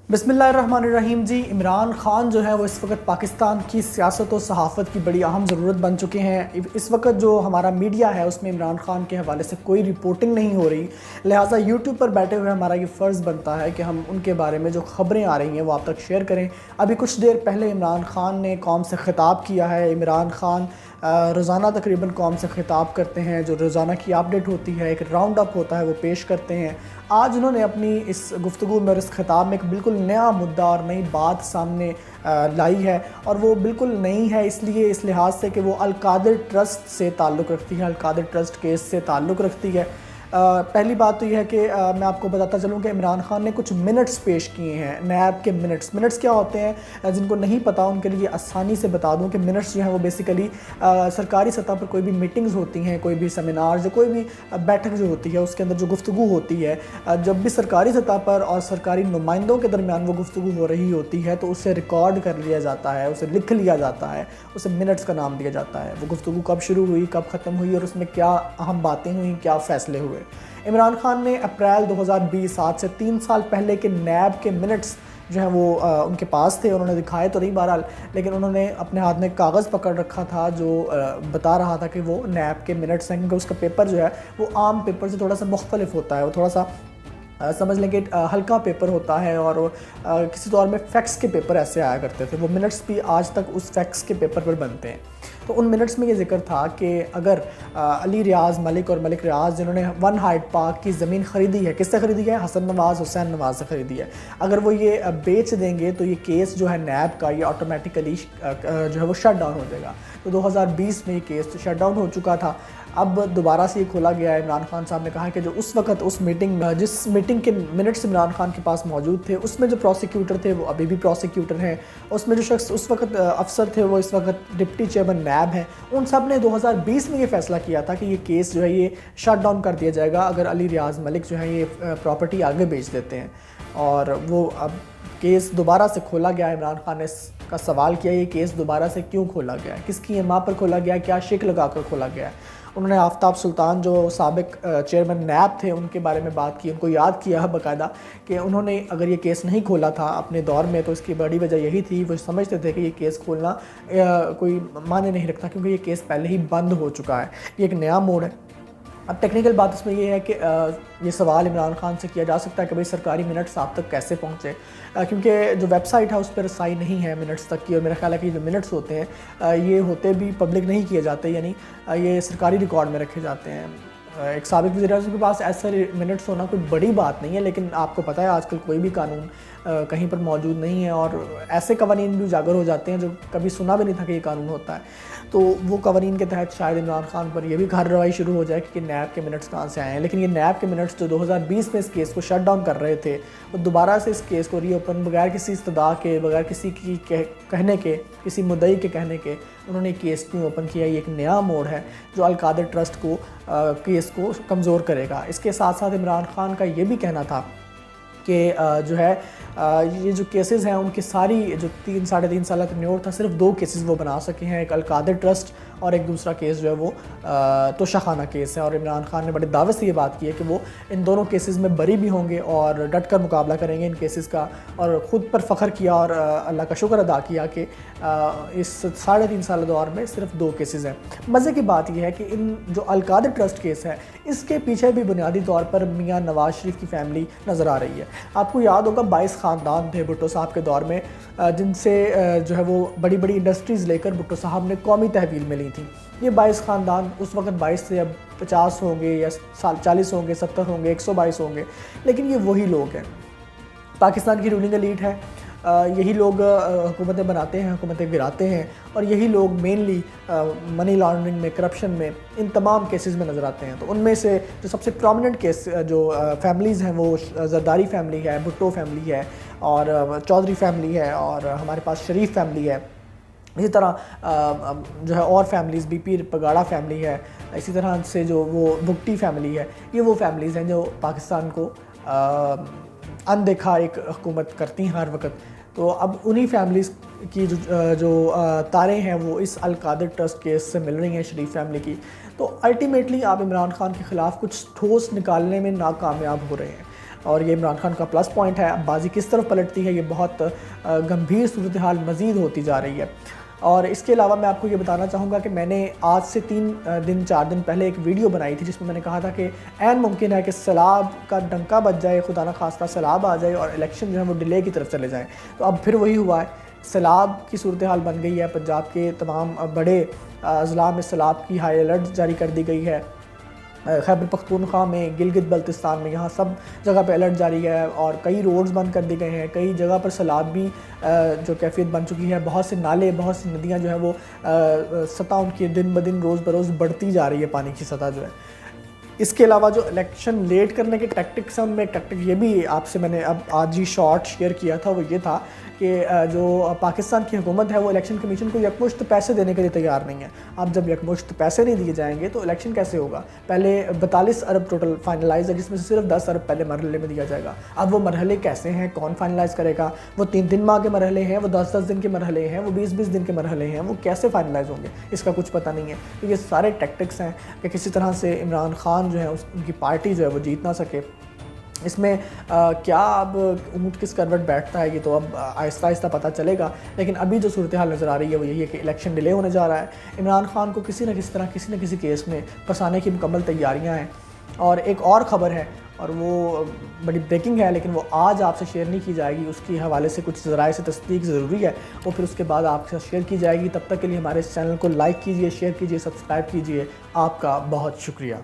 बिस्मिल्लाहिर्रहमानिर्रहीम जी। इमरान खान जो है वो इस वक्त पाकिस्तान की सियासत और सहाफ़त की बड़ी अहम ज़रूरत बन चुके हैं। इस वक्त जो हमारा मीडिया है उसमें इमरान खान के हवाले से कोई रिपोर्टिंग नहीं हो रही, लिहाजा यूट्यूब पर बैठे हुए हमारा ये फ़र्ज़ बनता है कि हम उनके बारे में जो ख़बरें आ रही हैं वो आप तक शेयर करें। अभी कुछ देर पहले इमरान खान ने कौम से ख़िताब किया है। इमरान खान रोज़ाना तकरीबन कौम से ख़िताब करते हैं, जो रोज़ाना की अपडेट होती है, एक राउंड अप होता है, वो पेश करते हैं। आज उन्होंने अपनी इस गुफ्तगू में और इस ख़िताब में एक बिल्कुल नया मुद्दा और नई बात सामने लाई है, और वो बिल्कुल नई है इसलिए इस लिहाज से कि वो अल-कादिर ट्रस्ट से ताल्लुक़ रखती है, अल-कादिर ट्रस्ट केस से ताल्लुक़ रखती है। पहली बात तो यह है कि मैं आपको बताता चलूँ कि इमरान खान ने कुछ मिनट्स पेश किए हैं, नैब के मिनट्स क्या होते हैं, जिनको नहीं पता उनके लिए आसानी से बता दूं कि मिनट्स जो हैं वो बेसिकली सरकारी सतह पर कोई भी मीटिंग्स होती हैं, कोई भी सेमिनार या कोई भी बैठक जो होती है उसके अंदर जो गुफ्तगू होती है, जब भी सरकारी सतह पर और सरकारी नुमाइंदों के दरमियान वो गुफ्तगू हो रही होती है तो उसे रिकॉर्ड कर लिया जाता है, उसे लिख लिया जाता है, उसे मिनट्स का नाम दिया जाता है। वो गुफ्तगू कब शुरू हुई, कब ख़त्म हुई और उसमें क्या अहम बातें हुई, क्या फ़ैसले हुए। इमरान खान ने अप्रैल 2020 आज से 3 साल पहले के नैब के मिनट्स जो हैं वो उनके पास थे, उन्होंने दिखाए तो नहीं बहरहाल, लेकिन उन्होंने अपने हाथ में कागज़ पकड़ रखा था जो बता रहा था कि वो नैब के मिनट्स हैं, क्योंकि उसका पेपर जो है वो आम पेपर से थोड़ा सा मुख्तलिफ होता है, वो थोड़ा सा समझ लें कि हल्का पेपर होता है, और किसी दौर में फैक्स के पेपर ऐसे आया करते थे। वो मिनट्स भी आज तक उस फैक्स के पेपर पर बनते हैं। तो उन मिनट्स में ये जिक्र था कि अगर अली रियाज़ मलिक और मलिक रियाज़ जिन्होंने 1 हाइड पार्क की ज़मीन ख़रीदी है, किससे ख़रीदी है? हसन नवाज़ हुसैन नवाज़ से ख़रीदी है। अगर वो ये बेच देंगे तो ये केस जो है नैब का, ये ऑटोमेटिकली जो है वो शट डाउन हो जाएगा। तो 2020 में ये केस शट डाउन हो चुका था, अब दोबारा से ये खोला गया है। इमरान खान साहब ने कहा कि जो उस वक्त उस मीटिंग में, जिस मीटिंग के मिनट्स इमरान खान के पास मौजूद थे, उसमें जो प्रोसिक्यूटर थे वो अभी भी प्रोसिक्यूटर हैं, उसमें जो शख्स उस वक्त अफसर थे वो इस वक्त डिप्टी चेयरमैन नैब हैं। उन सब ने 2020 में ये फ़ैसला किया था कि ये केस जो है ये शट डाउन कर दिया जाएगा अगर अली रियाज़ मलिक जो है ये प्रॉपर्टी आगे बेच देते हैं। और वो अब केस दोबारा से खोला गया। इमरान खान ने का सवाल किया ये केस दोबारा से क्यों खोला गया है, किसकी एमा पर खोला गया है, क्या शिक लगा कर खोला गया है। उन्होंने आफ्ताब सुल्तान जो साबिक चेयरमैन नैब थे उनके बारे में बात की, उनको याद किया है बाकायदा कि उन्होंने अगर ये केस नहीं खोला था अपने दौर में तो इसकी बड़ी वजह यही थी, वो समझते थे कि ये केस खोलना कोई माने नहीं रखता क्योंकि ये केस पहले ही बंद हो चुका है, ये एक नया मोड़ है। अब टेक्निकल बात इसमें ये है कि ये सवाल इमरान खान से किया जा सकता है कि भाई सरकारी मिनट्स आप तक कैसे पहुँचे, क्योंकि जो वेबसाइट है उस पर रसाई नहीं है मिनट्स तक की, और मेरा ख्याल है कि जो मिनट्स होते हैं ये होते भी पब्लिक नहीं किए जाते, यानी ये सरकारी रिकॉर्ड में रखे जाते हैं। एक साबिक वज़ीर-ए-आज़म के पास ऐसे मिनट्स होना कोई बड़ी बात नहीं है, लेकिन आपको पता है आजकल कोई भी कानून कहीं पर मौजूद नहीं है, और ऐसे कवानीन भी उजागर हो जाते हैं जो कभी सुना भी नहीं था कि ये कानून होता है। तो वो कवानीन के तहत शायद इमरान खान पर यह भी कार्रवाई शुरू हो जाए कि नैब के मिनट्स कहाँ से आए हैं। लेकिन ये नैब के मिनट्स जो 2020 में इस केस को शट डाउन कर रहे थे, वो दोबारा से इस केस को रीओपन बगैर किसी इस्तदा के, बगैर किसी की कहने के, किसी मुद्दई के कहने के उन्होंने केस क्यों ओपन किया, ये एक नया मोड़ है जो अल-कादिर ट्रस्ट को केस को कमज़ोर करेगा। इसके साथ साथ इमरान खान का ये भी कहना था कि जो है ये जो केसेस हैं उनकी सारी जो 3-3.5 साल का टेन्योर था, सिर्फ 2 केसेस वो बना सके हैं, एक अल-कादिर ट्रस्ट और एक दूसरा केस जो है वो तोशाखाना केस है। और इमरान खान ने बड़े दावे से ये बात की है कि वो इन दोनों केसेस में बरी भी होंगे और डट कर मुकाबला करेंगे इन केसेस का, और ख़ुद पर फ़ख्र किया और अल्लाह का शुक्र अदा किया कि इस 3.5 साल दौर में सिर्फ 2 केसेस हैं। मज़े की बात यह है कि इन जो अल-कादिर ट्रस्ट केस है इसके पीछे भी बुनियादी तौर पर मियाँ नवाज़ शरीफ की फैमिली नज़र आ रही है। आपको याद होगा 22 ख़ानदान थे भुट्टो साहब के दौर में, जिनसे जो है वो बड़ी बड़ी इंडस्ट्रीज़ लेकर भुट्टो साहब ने कौमी तहवील में ली थी। ये 22 ख़ानदान उस वक्त 22 से अब 50 होंगे या 40 होंगे, 70 होंगे, 122 होंगे, लेकिन ये वही लोग हैं। पाकिस्तान की रूलिंग एलीट है, यही लोग हुकूमतें बनाते हैं, हुकूमतें गिराते हैं, और यही लोग मेनली मनी लॉन्ड्रिंग में, करप्शन में, इन तमाम केसेस में नज़र आते हैं। तो उनमें से जो सबसे प्रोमिनेंट केस जो फैमिलीज़ हैं वो जरदारी फैमिली है, भुट्टो फैमिली है, और चौधरी फैमिली है, और हमारे पास शरीफ फैमिली है। इसी तरह जो है और फैमिलीज़, बीपी पगाड़ा फैमिली है, इसी तरह से जो वो भुट्टी फैमिली है, ये वो फैमिलीज़ हैं जो पाकिस्तान को अनदेखा एक हुकूमत करती हैं हर वक्त। तो अब उन्हीं फैमिलीज़ की जो तारें हैं वो इस अल-कादिर ट्रस्ट केस से मिल रही हैं शरीफ फैमिली की। तो अल्टीमेटली आप इमरान खान के ख़िलाफ़ कुछ ठोस निकालने में नाकामयाब हो रहे हैं। اور یہ عمران خان کا پلس پوائنٹ ہے. اب بازی کس طرف پلٹتی ہے یہ بہت گمبھیر صورتحال مزید ہوتی جا رہی ہے. اور اس کے علاوہ میں آپ کو یہ بتانا چاہوں گا کہ میں نے آج سے 4 دن پہلے ایک ویڈیو بنائی تھی جس میں نے کہا تھا کہ عین ممکن ہے کہ سیلاب کا ڈنکا بج جائے, خدا نہ خواستہ سیلاب آ جائے اور الیکشن جو ہے وہ ڈیلے کی طرف چلے جائیں. تو اب پھر وہی ہوا ہے, سیلاب کی صورتحال بن گئی ہے. پنجاب کے تمام بڑے اضلاع میں سیلاب کی ہائی الرٹ جاری کر دی گئی ہے. خیبر پختونخوا میں, گلگت بلتستان میں, یہاں سب جگہ پہ الرٹ جاری ہے اور کئی روڈز بند کر دی گئے ہیں. کئی جگہ پر سیلاب بھی جو کیفیت بن چکی ہے. بہت سے نالے, بہت سی ندیاں جو ہے وہ سطح ان کی دن بدن روز بروز بڑھتی جا رہی ہے, پانی کی سطح جو ہے. اس کے علاوہ جو الیکشن لیٹ کرنے کے ٹیکٹکس ہیں ان میں ایک ٹیکٹک یہ بھی آپ سے میں نے اب آج ہی شارٹ شیئر کیا تھا, وہ یہ تھا کہ جو پاکستان کی حکومت ہے وہ الیکشن کمیشن کو یکمشت پیسے دینے کے لیے تیار نہیں ہے. اب جب یکمشت پیسے نہیں دیے جائیں گے تو الیکشن کیسے ہوگا؟ پہلے 42 ارب ٹوٹل فائنلائز ہے جس میں سے صرف 10 ارب پہلے مرحلے میں دیا جائے گا. اب وہ مرحلے کیسے ہیں, کون فائنلائز کرے گا؟ وہ 3 ماہ کے مرحلے ہیں, وہ 10 دن کے مرحلے ہیں, وہ 20 دن کے مرحلے ہیں, وہ کیسے فائنلائز ہوں گے اس کا کچھ پتہ نہیں ہے. تو یہ سارے ٹیکٹکس ہیں کہ کسی طرح سے عمران خان جو ہے ان کی پارٹی جو ہے وہ جیت نہ سکے. اس میں کیا اب اونٹ کس کروٹ بیٹھتا ہے یہ تو اب آہستہ آہستہ پتہ چلے گا, لیکن ابھی جو صورتحال نظر آ رہی ہے وہ یہی ہے کہ الیکشن ڈیلے ہونے جا رہا ہے. عمران خان کو کسی نہ کسی طرح کسی نہ کسی کیس میں پھنسانے کی مکمل تیاریاں ہیں. اور ایک اور خبر ہے اور وہ بڑی بریکنگ ہے لیکن وہ آج آپ سے شیئر نہیں کی جائے گی, اس کے حوالے سے کچھ ذرائع سے تصدیق ضروری ہے, وہ پھر اس کے بعد آپ کے ساتھ شیئر کی جائے گی. تب تک کے لیے ہمارے اس چینل کو لائک کیجئے, شیئر کیجئے, سبسکرائب کیجئے. آپ کا بہت شکریہ.